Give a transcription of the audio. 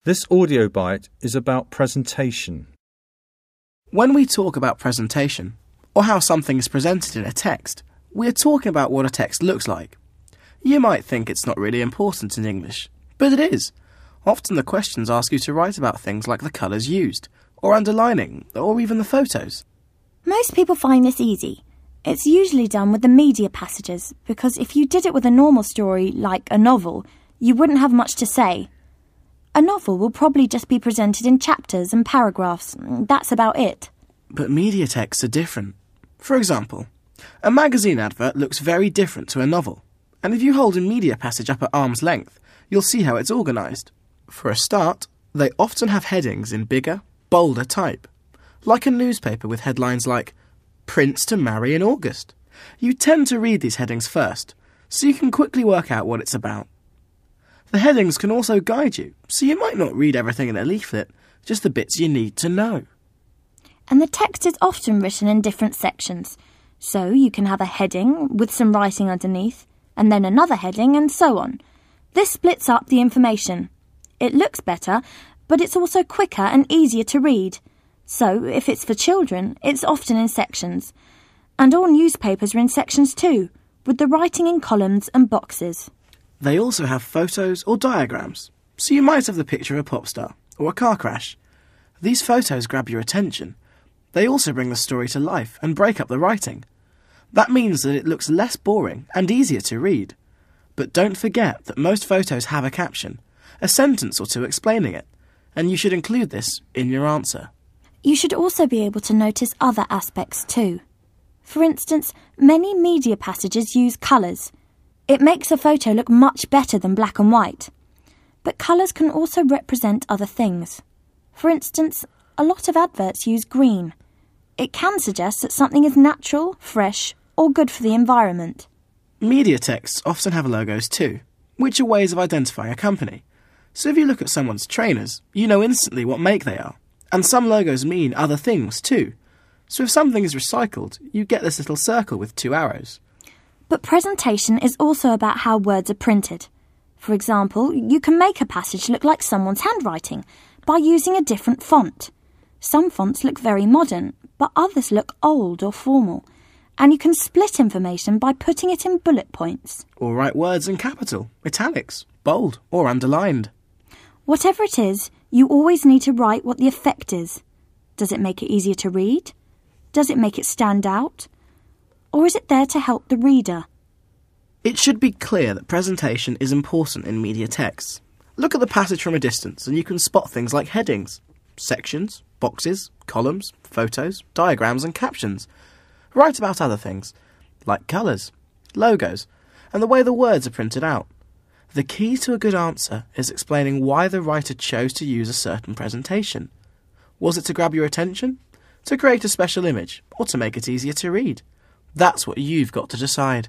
This audio bite is about presentation. When we talk about presentation, or how something is presented in a text, we are talking about what a text looks like. You might think it's not really important in English, but it is. Often the questions ask you to write about things like the colours used, or underlining, or even the photos. Most people find this easy. It's usually done with the media passages, because if you did it with a normal story, like a novel, you wouldn't have much to say. A novel will probably just be presented in chapters and paragraphs. That's about it. But media texts are different. For example, a magazine advert looks very different to a novel. And if you hold a media passage up at arm's length, you'll see how it's organised. For a start, they often have headings in bigger, bolder type. Like a newspaper with headlines like, Prince to marry in August. You tend to read these headings first, so you can quickly work out what it's about. The headings can also guide you, so you might not read everything in a leaflet, just the bits you need to know. And the text is often written in different sections, so you can have a heading with some writing underneath, and then another heading, and so on. This splits up the information. It looks better, but it's also quicker and easier to read. So, if it's for children, it's often in sections. And all newspapers are in sections too, with the writing in columns and boxes. They also have photos or diagrams, so you might have the picture of a pop star or a car crash. These photos grab your attention. They also bring the story to life and break up the writing. That means that it looks less boring and easier to read. But don't forget that most photos have a caption, a sentence or two explaining it, and you should include this in your answer. You should also be able to notice other aspects too. For instance, many media passages use colours. It makes a photo look much better than black and white. But colours can also represent other things. For instance, a lot of adverts use green. It can suggest that something is natural, fresh, or good for the environment. Media texts often have logos too, which are ways of identifying a company. So if you look at someone's trainers, you know instantly what make they are. And some logos mean other things too. So if something is recycled, you get this little circle with 2 arrows. But presentation is also about how words are printed. For example, you can make a passage look like someone's handwriting by using a different font. Some fonts look very modern, but others look old or formal. And you can split information by putting it in bullet points. Or write words in capital, italics, bold, or underlined. Whatever it is, you always need to write what the effect is. Does it make it easier to read? Does it make it stand out? Or is it there to help the reader? It should be clear that presentation is important in media texts. Look at the passage from a distance and you can spot things like headings, sections, boxes, columns, photos, diagrams and captions. Write about other things, like colours, logos, and the way the words are printed out. The key to a good answer is explaining why the writer chose to use a certain presentation. Was it to grab your attention, to create a special image, or to make it easier to read? That's what you've got to decide.